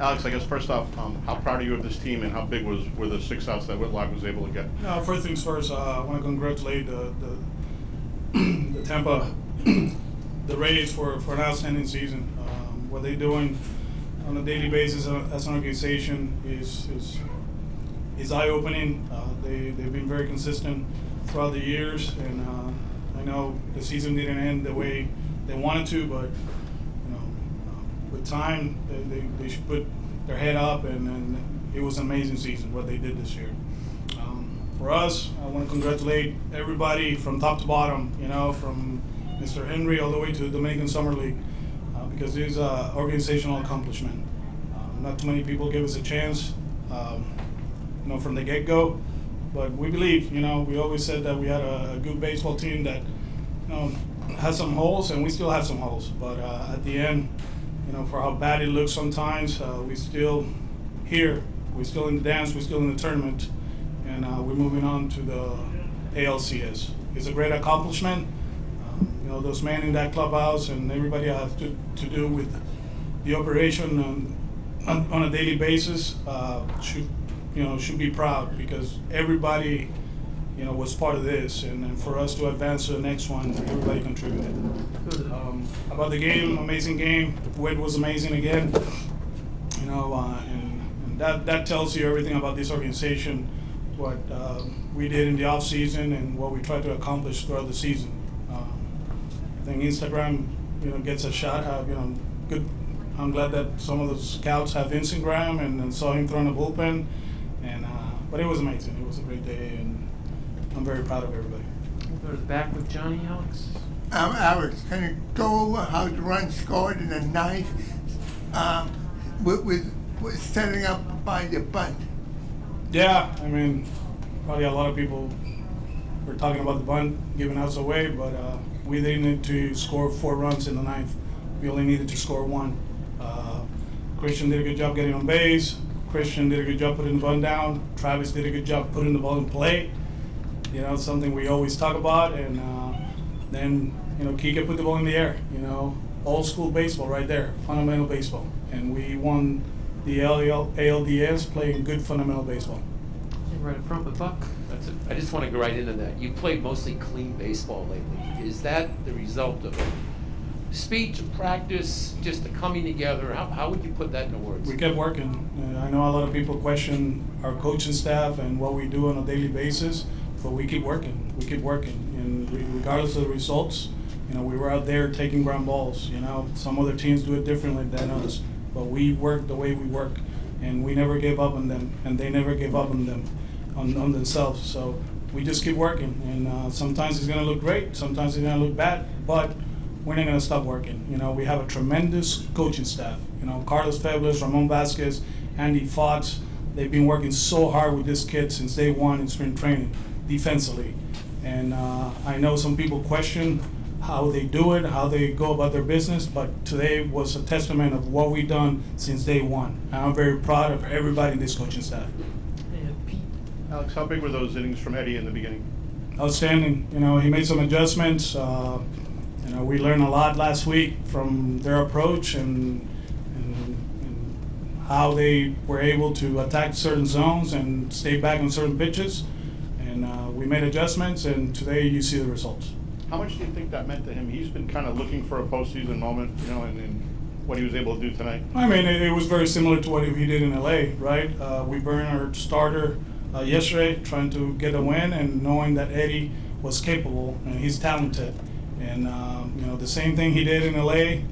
Alex, I guess first off, how proud are you of this team, and how big were the 6 outs that Whitlock was able to get? First things first, I want to congratulate the Tampa, the Rays for an outstanding season. What they're doing on a daily basis as an organization is eye-opening. They've been very consistent throughout the years, and I know the season didn't end the way they wanted to, but with time, they should put their head up, and it was an amazing season what they did this year. For us, I want to congratulate everybody from top to bottom, from Mr. Henry all the way to the Dominican Summer League, because it is an organizational accomplishment. Not too many people gave us a chance, from the get-go, but we believe, we always said that we had a good baseball team that, has some holes, and we still have some holes, but at the end, for how bad it looks sometimes, we're still here. We're still in the dance. We're still in the tournament, and we're moving on to the ALCS. It's a great accomplishment. Those men in that clubhouse and everybody has to do with the operation on a daily basis should be proud, because everybody was part of this, and for us to advance to the next one, everybody contributed. About the game, amazing game. Witt was amazing again. And that tells you everything about this organization, what we did in the off season and what we tried to accomplish throughout the season. I think Instagram, gets a shot. Good. I'm glad that some of the scouts have Instagram and saw him throwing a bullpen, but it was amazing. It was a great day, and I'm very proud of everybody. We'll go to the back with Johnny. Alex. Alex, can you go over how the run scored in the ninth with setting up by the bunt? Yeah, probably a lot of people were talking about the bunt, giving us away, but we didn't need to score 4 runs in the ninth. We only needed to score 1. Christian did a good job getting on base. Christian did a good job putting the bunt down. Travis did a good job putting the ball in play. Something we always talk about. And then, Kike put the ball in the air. Old school baseball right there, fundamental baseball. And we won the ALDS playing good fundamental baseball. Right in front with Buck. That's it. I just want to go right into that. You played mostly clean baseball lately. Is that the result of speech and practice, just the coming together? How would you put that into words? We kept working. I know a lot of people question our coaching staff and what we do on a daily basis, but we keep working. We keep working, and regardless of the results, we were out there taking ground balls. Some other teams do it differently than us, but we work the way we work, and we never gave up on them, and they never gave up on them, on themselves. So we just keep working, and sometimes it's going to look great, sometimes it's going to look bad, but we're not going to stop working. We have a tremendous coaching staff. Carlos Febles, Ramon Vasquez, Andy Fox, they've been working so hard with this kid since day one in spring training, defensively. And I know some people question how they do it, how they go about their business, but today was a testament of what we've done since day one. And I'm very proud of everybody in this coaching staff. And Pete. Alex, how big were those innings from Eddie in the beginning? Outstanding. He made some adjustments. We learned a lot last week from their approach and how they were able to attack certain zones and stay back on certain pitches. And we made adjustments, and today you see the results. How much do you think that meant to him? He's been kind of looking for a postseason moment, and what he was able to do tonight. It was very similar to what he did in LA, right? We burned our starter yesterday trying to get a win, and knowing that Eddie was capable and he's talented. And the same thing he did in LA,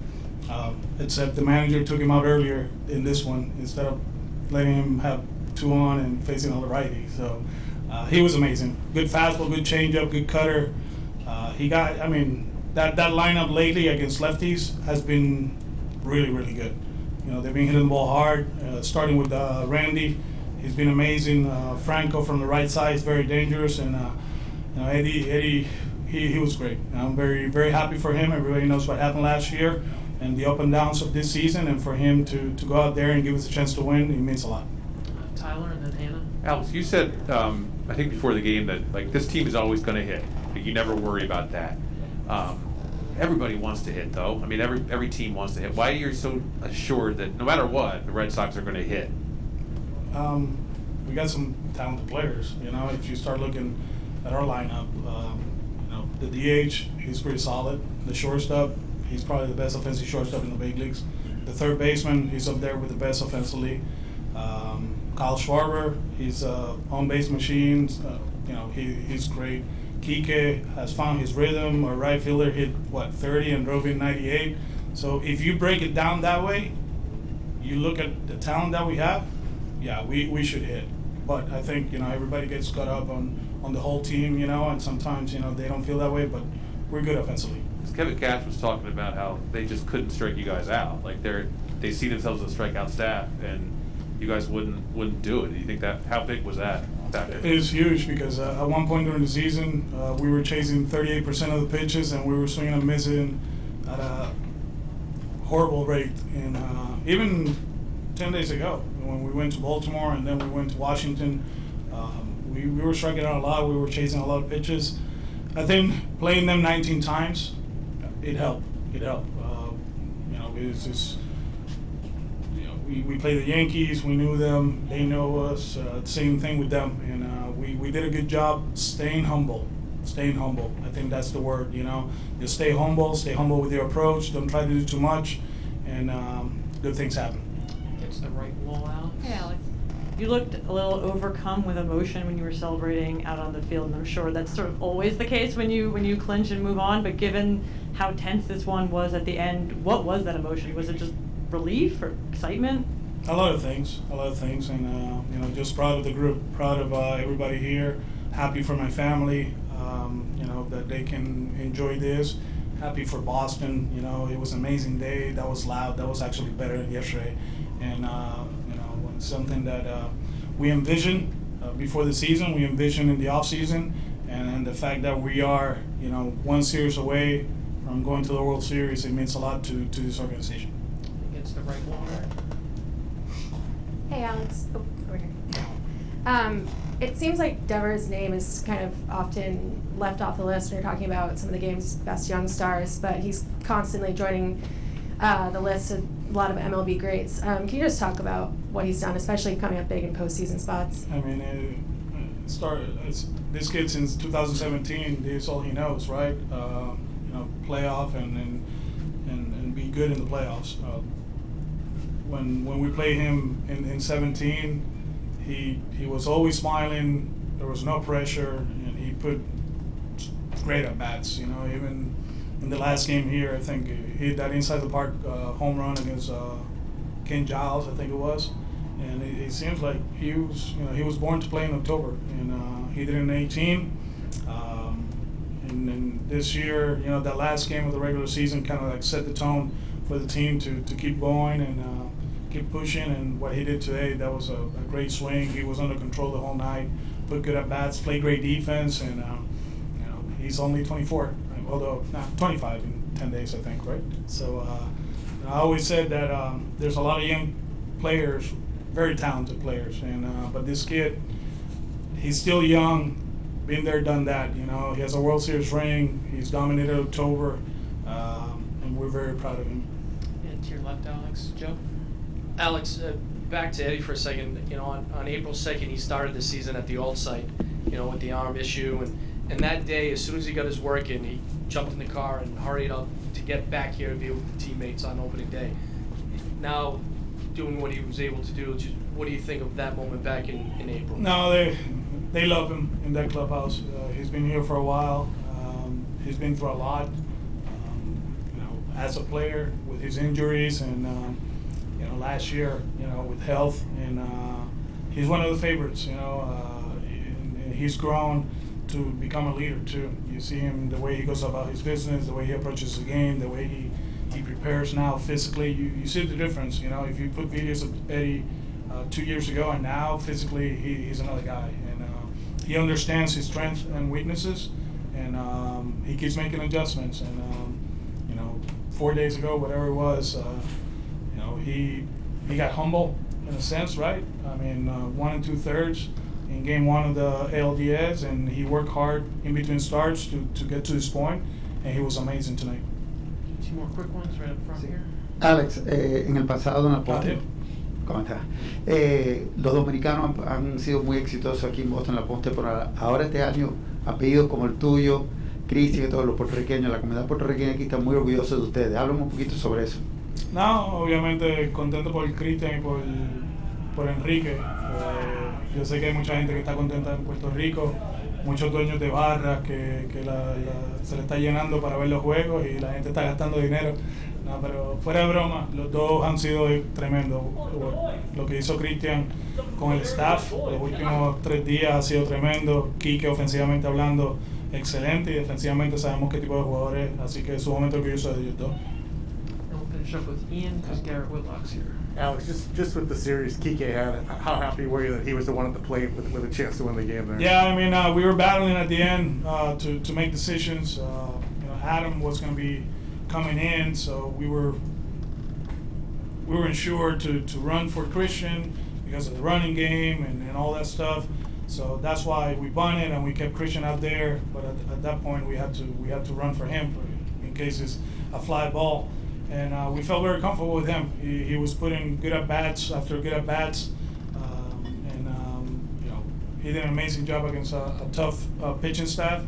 except the manager took him out earlier in this one instead of letting him have 2 on and facing all the righty. So he was amazing. Good fastball, good changeup, good cutter. He got. That lineup lately against lefties has been really, really good. They've been hitting the ball hard. Starting with Randy, he's been amazing. Franco from the right side is very dangerous, and Eddie. He was great. I'm very, very happy for him. Everybody knows what happened last year and the up and downs of this season, and for him to go out there and give us a chance to win, it means a lot. Tyler and then Hannah. Alex, you said, I think before the game that this team is always going to hit. You never worry about that. everybody wants to hit, though. I mean, every team wants to hit. Why are you so assured that no matter what, the Red Sox are going to hit? We got some talented players. You know, if you start looking at our lineup, you know, the DH, he's pretty solid. The shortstop, he's probably the best offensive shortstop in the big leagues. The third baseman, he's up there with the best offensively. Kyle Schwarber, he's on base machine. You know, he's great. Kike has found his rhythm. Our right fielder hit 30 and drove in 98. So if you break it down that way, you look at the talent that we have. Yeah, we should hit. But I think, you know, everybody gets caught up on the whole team, you know, and sometimes, you know, they don't feel that way, but we're good offensively. Kevin Cash was talking about how they just couldn't strike you guys out. Like they see themselves as a strikeout staff, and you guys wouldn't do it. Do you think how big was that factor? It is huge because at one point during the season, we were chasing 38% of the pitches, and we were swinging and missing at a horrible rate. And even 10 days ago, when we went to Baltimore and then we went to Washington, we were striking out a lot. We were chasing a lot of pitches. I think playing them 19 times, it helped. You know, it's just, you know, we play the Yankees. We knew them. They know us. Same thing with them. And we did a good job staying humble. I think that's the word, you know. Just stay humble with your approach. Don't try to do too much, and good things happen. Gets the right wall out. Hey, Alex. You looked a little overcome with emotion when you were celebrating out on the field, and I'm sure that's sort of always the case when you clinch and move on. But given how tense this one was at the end, what was that emotion? Was it just relief or excitement? A lot of things, and you know, just proud of the group, proud of everybody here. Happy for my family, you know, that they can enjoy this. Happy for Boston, you know, it was an amazing day. That was loud. That was actually better than yesterday, and you know, it's something that we envisioned before the season. We envisioned in the off season, and the fact that we are, you know, one series away from going to the World Series, it means a lot to this organization. Against the right wall there. Hey, Alex. Oh, over here. It seems like Devers' name is kind of often left off the list when you're talking about some of the game's best young stars, but he's constantly joining the list of a lot of MLB greats. Can you just talk about what he's done, especially coming up big in postseason spots? I mean, this kid since 2017, this is all he knows, right? You know, playoff and be good in the playoffs. When we played him in 17, he was always smiling. There was no pressure, and he put great at bats. You know, even in the last game here, I think he hit that inside the park home run against Ken Giles, I think it was. And it seems like he was born to play in October, and he did it in 18. And this year, you know, that last game of the regular season kind of like set the tone for the team to keep going and keep pushing. And what he did today, that was a great swing. He was under control the whole night, put good at bats, played great defense, and you know, he's only 24, although not 25 in 10 days, I think, right? So I always said that there's a lot of young players, very talented players, and but this kid, he's still young. Been there, done that. You know, he has a World Series ring. He's dominated October, and we're very proud of him. And to your left, Alex. Joe? Alex, back to Eddie for a second. You know, on April 2nd, he started the season at the old site, you know, with the arm issue. And that day, as soon as he got his work in, he jumped in the car and hurried up to get back here to be with the teammates on opening day. Now, doing what he was able to do, what do you think of that moment back in April? No, they love him in that clubhouse. He's been here for a while. He's been through a lot, you know, as a player with his injuries and, you know, last year, you know, with health. And he's one of the favorites, you know. And he's grown to become a leader, too. You see him, the way he goes about his business, the way he approaches the game, the way he prepares now physically. You see the difference, you know. If you put videos of Eddie 2 years ago and now, physically, he's another guy. And he understands his strengths and weaknesses, and he keeps making adjustments. And you know, 4 days ago, whatever it was, you know, he got humble in a sense, right? I mean, 1 2/3 in game 1 of the ALDS, and he worked hard in between starts to get to this point, and he was amazing tonight. Two more quick ones right up front Sí. here. Alex, en el pasado en la poste, Tim. ¿cómo estás? Los dominicanos han sido muy exitosos aquí en Boston en la postemporada. Ahora este año, apellidos como el tuyo, Cristian y todos los puertorriqueños, la comunidad puertorriqueña aquí está muy orgullosa de ustedes. Háblame un poquito sobre eso. No, obviamente contento por Cristian y por Enrique. Yo sé que hay mucha gente que está contenta en Puerto Rico, muchos dueños de barras que se le está llenando para ver los juegos y la gente está gastando dinero. No, pero fuera de broma, los dos han sido tremendos. Lo que hizo Cristian con el staff los últimos 3 días ha sido tremendo. Quique, ofensivamente hablando, excelente, y defensivamente sabemos qué tipo de jugadores, así que sumamente orgulloso de ellos dos. And we'll finish up with Ian, because Garrett Whitlock's here. Alex, just with the series Kike had, how happy were you that he was the one at the plate with a chance to win the game there? Yeah, I mean, we were battling at the end to make decisions. Adam was going to be coming in, so we were ensured to run for Christian because of the running game and all that stuff. So that's why we bunted and we kept Christian out there. But at that point, we had to run for him in case it's a fly ball. And we felt very comfortable with him. He was putting good at bats after good at bats, he did an amazing job against a tough pitching staff,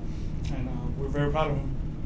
and we're very proud of him.